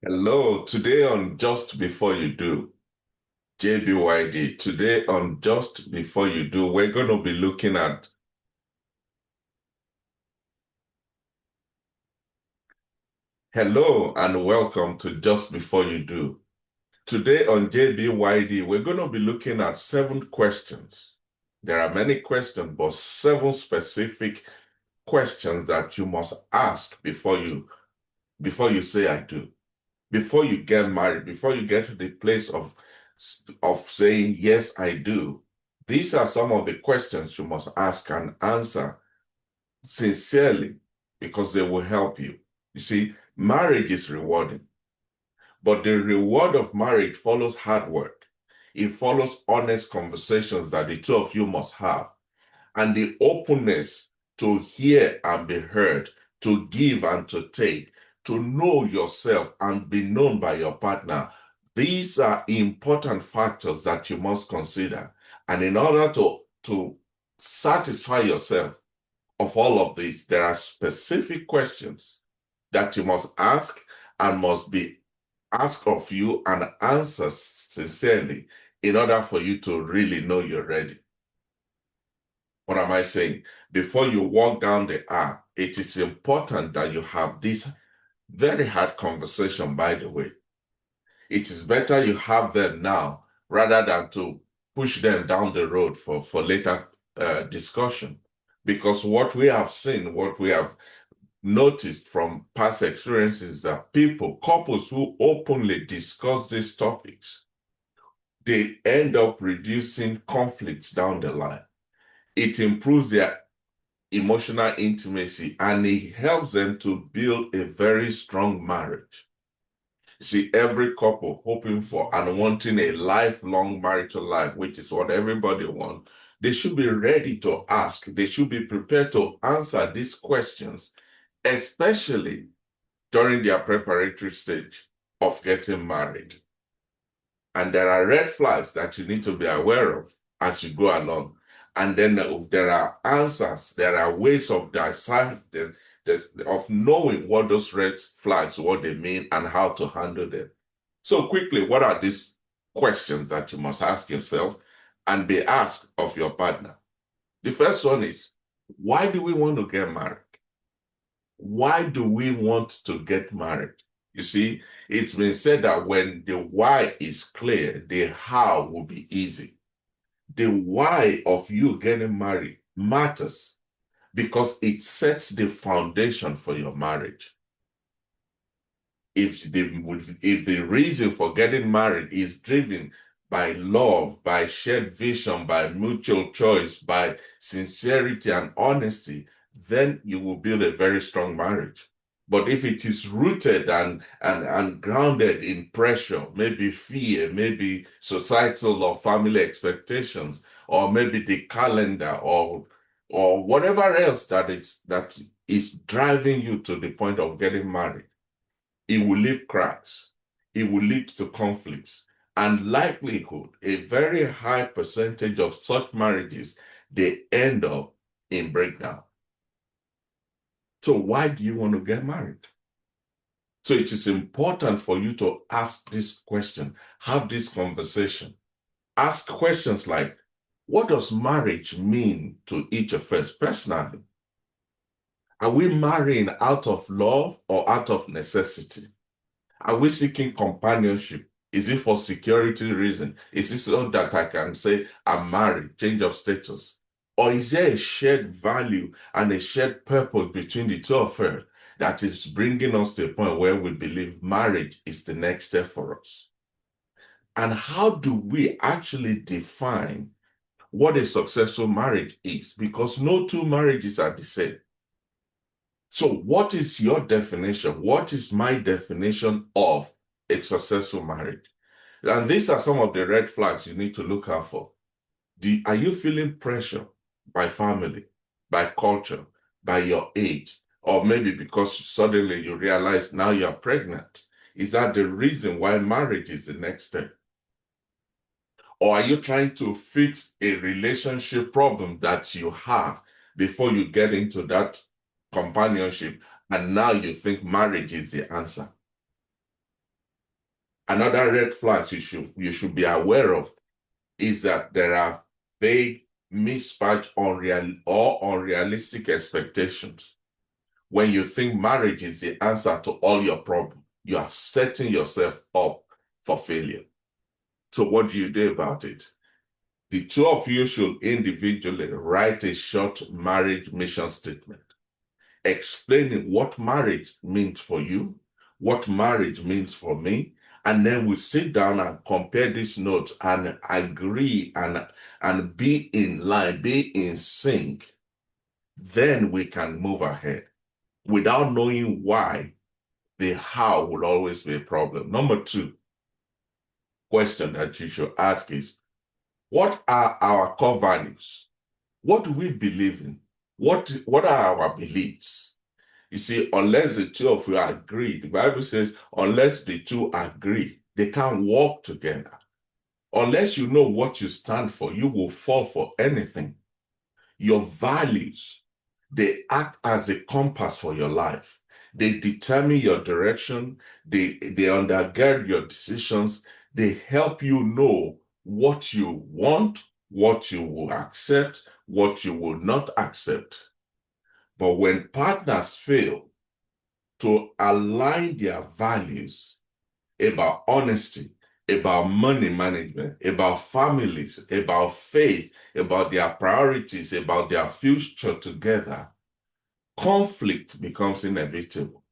Hello, today on Just Before You Do, JBYD. Today on Just Before You Do, we're going to be looking at hello and welcome to Just Before You Do. Today on JBYD, we're going to be looking at 7 questions. There are many questions, but 7 specific questions that you must ask before you say I do. Before you get married, before you get to the place of saying, yes, I do, these are some of the questions you must ask and answer sincerely because they will help you. You see, marriage is rewarding, but the reward of marriage follows hard work. It follows honest conversations that the two of you must have and the openness to hear and be heard, to give and to take, to know yourself and be known by your partner. These are important factors that you must consider. And in order to satisfy yourself of all of these, there are specific questions that you must ask and must be asked of you and answered sincerely in order for you to really know you're ready. What am I saying? Before you walk down the aisle, it is important that you have this very hard conversation, by the way. It is better you have them now rather than to push them down the road for later discussion. Because what we have seen, what we have noticed from past experiences that couples who openly discuss these topics, they end up reducing conflicts down the line. It improves their emotional intimacy and it helps them to build a very strong marriage. See, every couple hoping for and wanting a lifelong marital life, which is what everybody wants, they should be ready to ask. They should be prepared to answer these questions, especially during their preparatory stage of getting married. And there are red flags that you need to be aware of as you go along. And then there are answers, there are ways of of knowing what those red flags, what they mean, and how to handle them. So quickly, what are these questions that you must ask yourself and be asked of your partner? The first one is, why do we want to get married? Why do we want to get married? You see, it's been said that when the why is clear, the how will be easy. The why of you getting married matters because it sets the foundation for your marriage. If the reason for getting married is driven by love, by shared vision, by mutual choice, by sincerity and honesty, then you will build a very strong marriage. But if it is rooted and grounded in pressure, maybe fear, maybe societal or family expectations, or maybe the calendar or whatever else that is driving you to the point of getting married, it will leave cracks. It will lead to conflicts. And likelihood, a very high percentage of such marriages, they end up in breakdown. So why do you want to get married? So it is important for you to ask this question, have this conversation. Ask questions like, what does marriage mean to each of us personally? Are we marrying out of love or out of necessity? Are we seeking companionship? Is it for security reason? Is it so that I can say I'm married, change of status? Or is there a shared value and a shared purpose between the two of us that is bringing us to a point where we believe marriage is the next step for us? And how do we actually define what a successful marriage is? Because no two marriages are the same. So what is your definition? What is my definition of a successful marriage? And these are some of the red flags you need to look out for. Are you feeling pressure by family, by culture, by your age, or maybe because suddenly you realize now you're pregnant? Is that the reason why marriage is the next step? Or are you trying to fix a relationship problem that you have before you get into that companionship, and now you think marriage is the answer? Another red flag you should be aware of is that there are vague, mismatched, unrealistic expectations. When you think marriage is the answer to all your problems, you are setting yourself up for failure. So what do you do about it? The two of you should individually write a short marriage mission statement explaining what marriage means for you, what marriage means for me, and then we sit down and compare these notes and agree and be in line, be in sync. Then we can move ahead. Without knowing why, the how will always be a problem. Number two question that you should ask is, what are our core values? What do we believe in? What are our beliefs? You see, unless the two of you agree, the Bible says, unless the two agree, they can't walk together. Unless you know what you stand for, you will fall for anything. Your values, they act as a compass for your life. They determine your direction. They undergird your decisions. They help you know what you want, what you will accept, what you will not accept. But when partners fail to align their values about honesty, about money management, about families, about faith, about their priorities, about their future together, conflict becomes inevitable.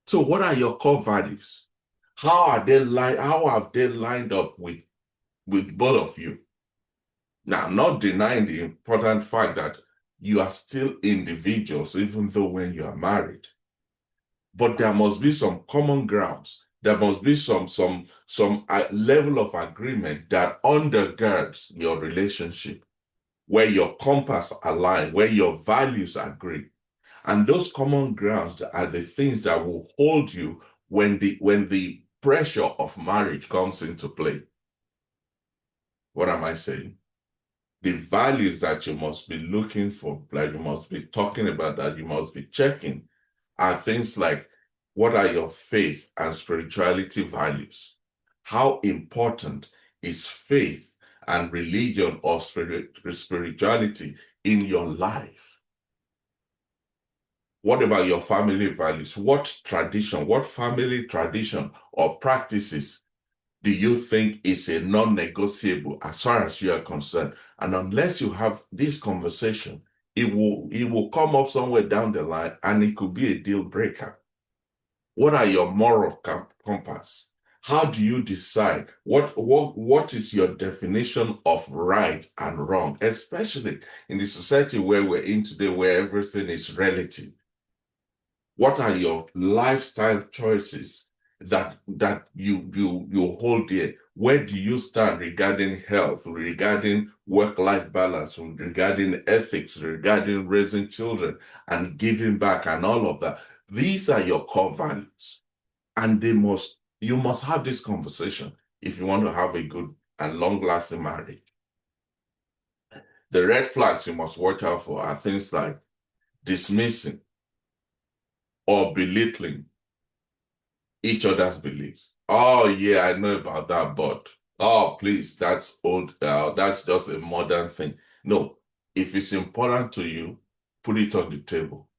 So what are your core values? How have they lined up with both of you? Now, I'm not denying the important fact that you are still individuals, even though when you are married. But there must be some common grounds. There must be some level of agreement that undergirds your relationship, where your compass align, where your values agree. And those common grounds are the things that will hold you when the pressure of marriage comes into play. What am I saying? The values that you must be looking for, like you must be talking about, that you must be checking, are things like, what are your faith and spirituality values? How important is faith and religion or spirituality in your life? What about your family values? What tradition, what family tradition or practices do you think is a non-negotiable as far as you are concerned? And unless you have this conversation, it will come up somewhere down the line and it could be a deal breaker. What are your moral compass? How do you decide? What is your definition of right and wrong, especially in the society where we're in today, where everything is relative? What are your lifestyle choices that you hold dear? Where do you stand regarding health, regarding work-life balance, regarding ethics, regarding raising children and giving back and all of that? These are your core values. And you must have this conversation if you want to have a good and long-lasting marriage. The red flags you must watch out for are things like dismissing or belittling each other's beliefs. Oh, yeah, I know about that, but oh, please, that's old. That's just a modern thing. No, if it's important to you, put it on the table.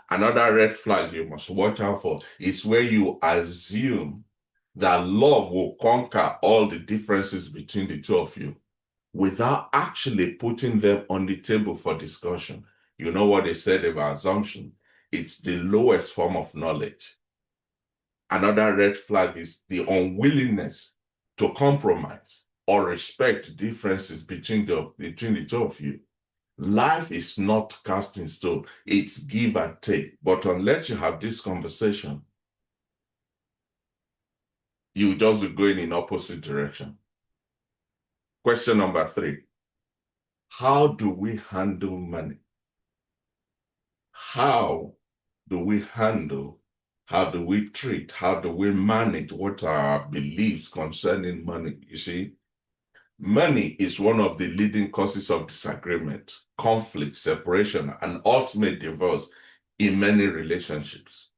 Another red flag you must watch out for is where you assume that love will conquer all the differences between the two of you without actually putting them on the table for discussion. You know what they said about assumption? It's the lowest form of knowledge. Another red flag is the unwillingness to compromise or respect differences between the two of you. Life is not cast in stone, it's give and take. But unless you have this conversation, you just be going in opposite direction. Question number 3. How do we handle money? How do we handle, how do we treat, how do we manage, what are our beliefs concerning money? You see, money is one of the leading causes of disagreement, conflict, separation, and ultimate divorce in many relationships.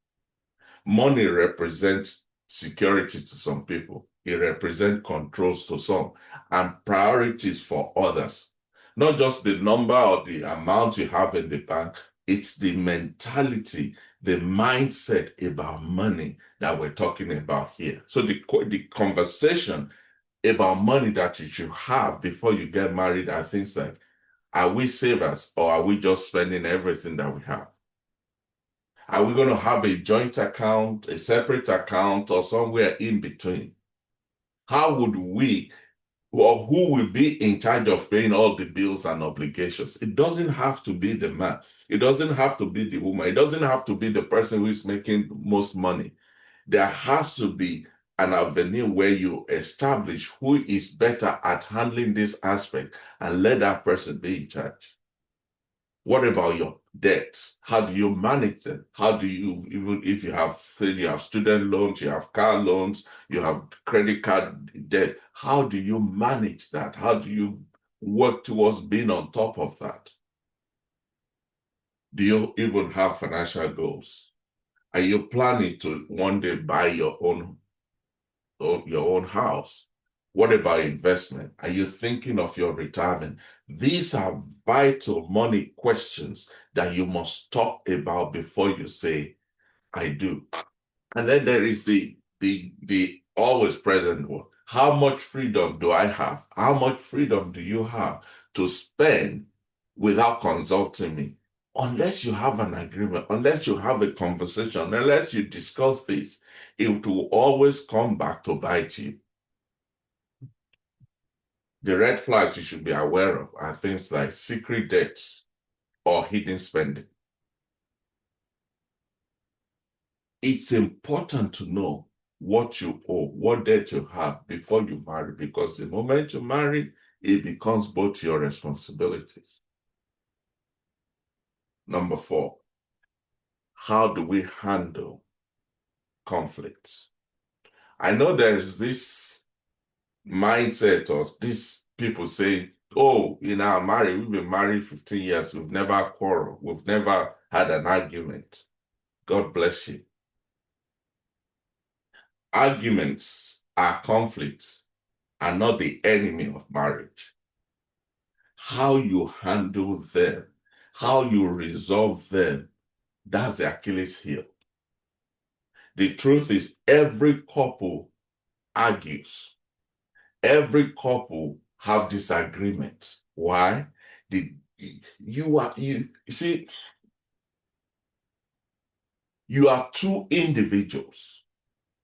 Money represents security to some people. It represents controls to some and priorities for others. Not just the number or the amount you have in the bank, it's the mentality, the mindset about money that we're talking about here. So the conversation about money that you should have before you get married are things like, are we savers or are we just spending everything that we have? Are we going to have a joint account, a separate account, or somewhere in between? How would we, or who will be in charge of paying all the bills and obligations? It doesn't have to be the man. It doesn't have to be the woman. It doesn't have to be the person who is making most money. There has to be an avenue where you establish who is better at handling this aspect and let that person be in charge. What about your debts? How do you manage them? How do you, even if you have student loans, you have car loans, you have credit card debt, how do you manage that? How do you work towards being on top of that? Do you even have financial goals? Are you planning to one day buy your own house? What about investment? Are you thinking of your retirement? These are vital money questions that you must talk about before you say, I do. And then there is the always present one. How much freedom do I have? How much freedom do you have to spend without consulting me? Unless you have an agreement, unless you have a conversation, unless you discuss this, it will always come back to bite you. The red flags you should be aware of are things like secret debts or hidden spending. It's important to know what you owe, what debt you have before you marry, because the moment you marry, it becomes both your responsibilities. Number 4, how do we handle conflicts? I know there is this mindset or these people say, oh, in our marriage, we've been married 15 years, we've never quarreled, we've never had an argument. God bless you. Arguments are conflicts are not the enemy of marriage. How you handle them, how you resolve them, that's the Achilles heel. The truth is, every couple argues. Every couple have disagreements. Why? You see, you are two individuals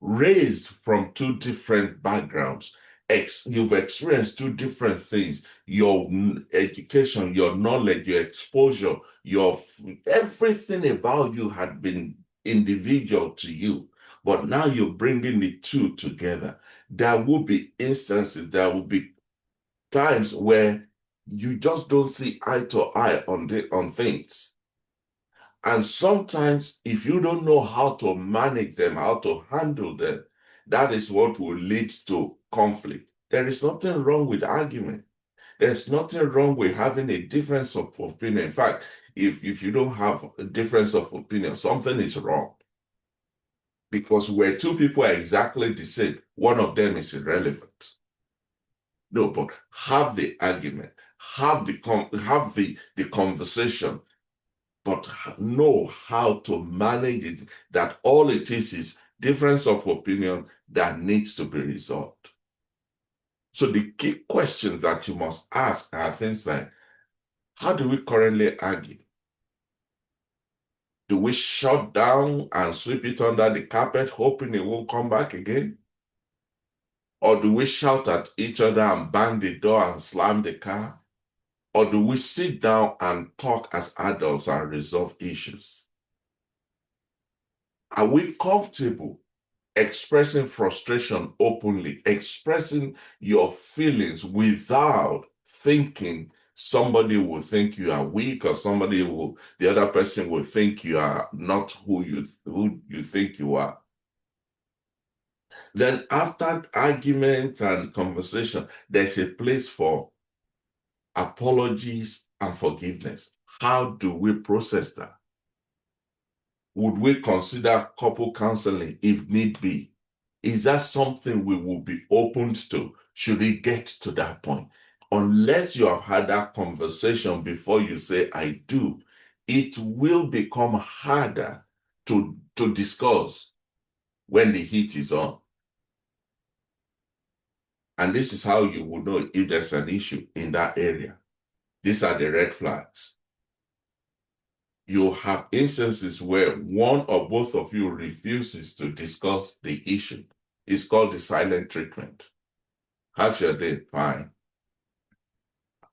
raised from two different backgrounds. You've experienced two different things. Your education, your knowledge, your exposure, everything about you had been individual to you. But now you're bringing the two together. There will be instances, there will be times where you just don't see eye to eye on things. And sometimes, if you don't know how to manage them, how to handle them, that is what will lead to conflict. There is nothing wrong with argument. There's nothing wrong with having a difference of opinion. In fact, if you don't have a difference of opinion, something is wrong. Because where two people are exactly the same, one of them is irrelevant. No, but have the argument, have the conversation, but know how to manage it, that all it is difference of opinion that needs to be resolved. So the key questions that you must ask are things like, how do we currently argue? Do we shut down and sweep it under the carpet, hoping it won't come back again? Or do we shout at each other and bang the door and slam the car? Or do we sit down and talk as adults and resolve issues? Are we comfortable expressing frustration openly, expressing your feelings without thinking somebody will think you are weak, or the other person will think you are not who you think you are? Then after argument and conversation, there's a place for apologies and forgiveness. How do we process that? Would we consider couple counseling if need be? Is that something we will be open to? Should it get to that point? Unless you have had that conversation before you say, I do, it will become harder to discuss when the heat is on. And this is how you will know if there's an issue in that area. These are the red flags. You have instances where one or both of you refuses to discuss the issue. It's called the silent treatment. How's your day? Fine.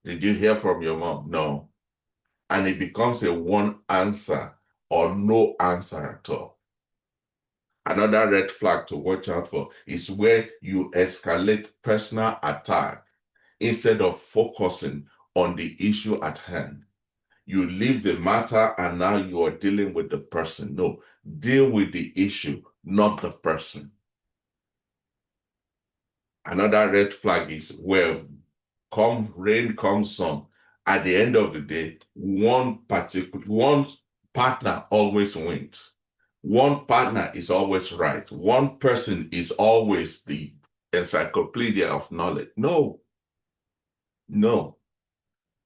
Did you hear from your mom? No. And it becomes a one answer or no answer at all. Another red flag to watch out for is where you escalate personal attack instead of focusing on the issue at hand. You leave the matter and now you are dealing with the person. No, deal with the issue, not the person. Another red flag is where come rain, come sun. At the end of the day, one partner always wins. One partner is always right. One person is always the encyclopedia of knowledge. No.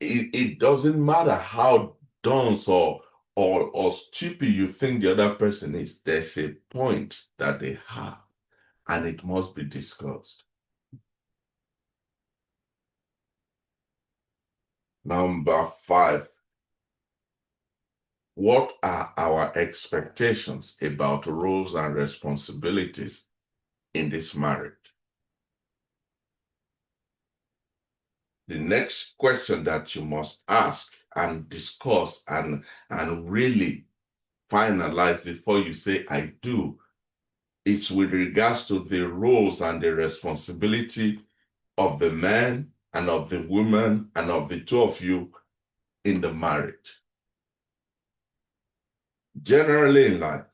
It doesn't matter how dunce or stupid you think the other person is. There's a point that they have, and it must be discussed. Number 5, what are our expectations about roles and responsibilities in this marriage? The next question that you must ask and discuss and really finalize before you say, I do, is with regards to the roles and the responsibility of the man and of the woman and of the two of you in the marriage. Generally in life,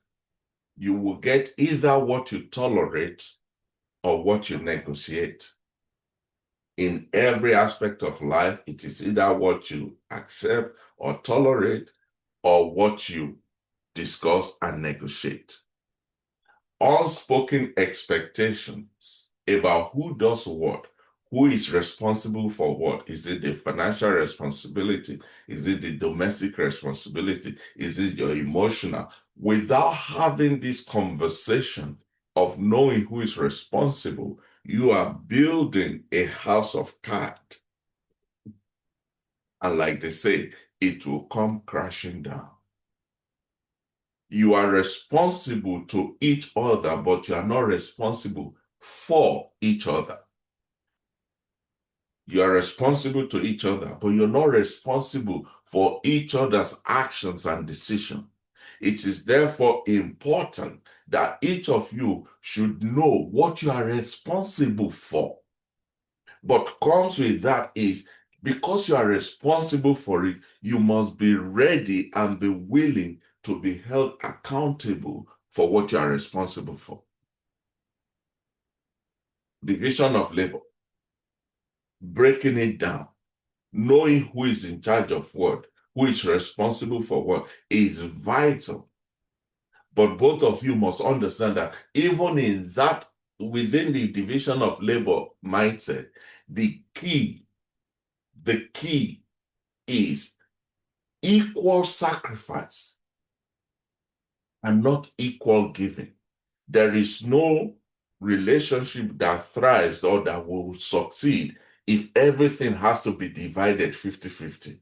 you will get either what you tolerate or what you negotiate. In every aspect of life, it is either what you accept or tolerate or what you discuss and negotiate. Unspoken expectations about who does what, who is responsible for what. Is it the financial responsibility? Is it the domestic responsibility? Is it your emotional? Without having this conversation of knowing who is responsible, you are building a house of cards. And like they say, it will come crashing down. You are responsible to each other, but you are not responsible for each other. You are responsible to each other, but you're not responsible for each other's actions and decisions. It is therefore important that each of you should know what you are responsible for. But comes with that is, because you are responsible for it, you must be ready and be willing to be held accountable for what you are responsible for. Division of labor, breaking it down, knowing who is in charge of what, who is responsible for what, is vital. But both of you must understand that even in that, within the division of labor mindset, the key is equal sacrifice and not equal giving. There is no relationship that thrives or that will succeed if everything has to be divided 50-50.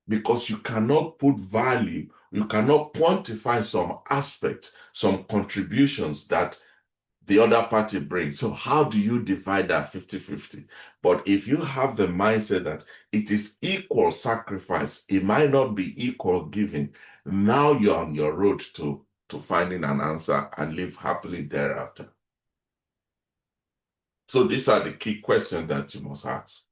Because you cannot put value, you cannot quantify some aspects, some contributions that the other party brings. So how do you divide that 50-50? But if you have the mindset that it is equal sacrifice, it might not be equal giving, now you're on your road to finding an answer and live happily thereafter. So these are the key questions that you must ask.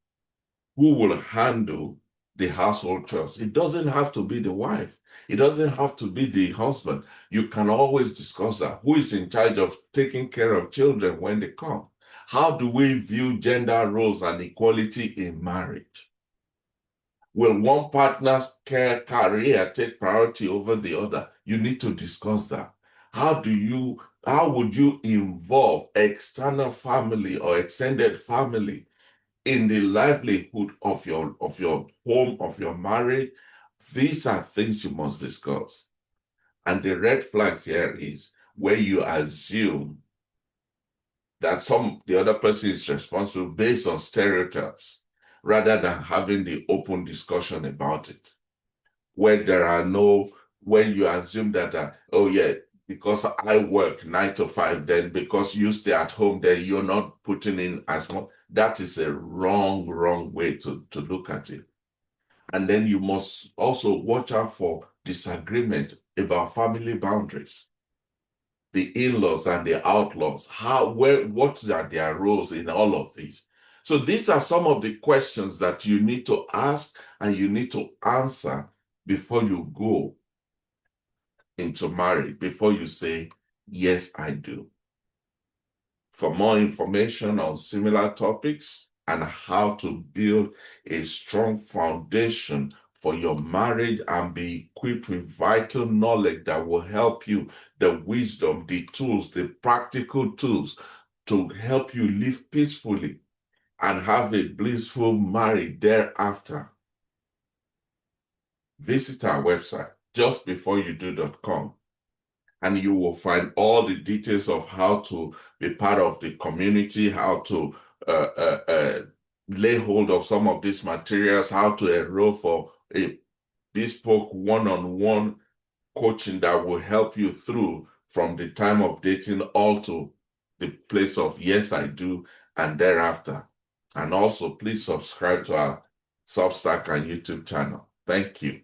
Who will handle the household chores? It doesn't have to be the wife. It doesn't have to be the husband. You can always discuss that. Who is in charge of taking care of children when they come? How do we view gender roles and equality in marriage? Will one partner's career take priority over the other? You need to discuss that. How would you involve external family or extended family in the livelihood of your home, of your marriage? These are things you must discuss. And the red flags here is where you assume that the other person is responsible based on stereotypes rather than having the open discussion about it. Where there are no, when you assume that, oh yeah, because I work 9 to 5, then because you stay at home, then you're not putting in as much. That is a wrong way to look at it. And then you must also watch out for disagreement about family boundaries, the in-laws and the outlaws. What are their roles in all of these? So these are some of the questions that you need to ask and you need to answer before you go into marriage, before you say, yes, I do. For more information on similar topics and how to build a strong foundation for your marriage and be equipped with vital knowledge that will help you, the wisdom, the tools, the practical tools to help you live peacefully and have a blissful marriage thereafter, visit our website, justbeforeyoudo.com. And you will find all the details of how to be part of the community, how to lay hold of some of these materials, how to enroll for a bespoke one-on-one coaching that will help you through from the time of dating all to the place of yes, I do, and thereafter. And also, please subscribe to our Substack and YouTube channel. Thank you.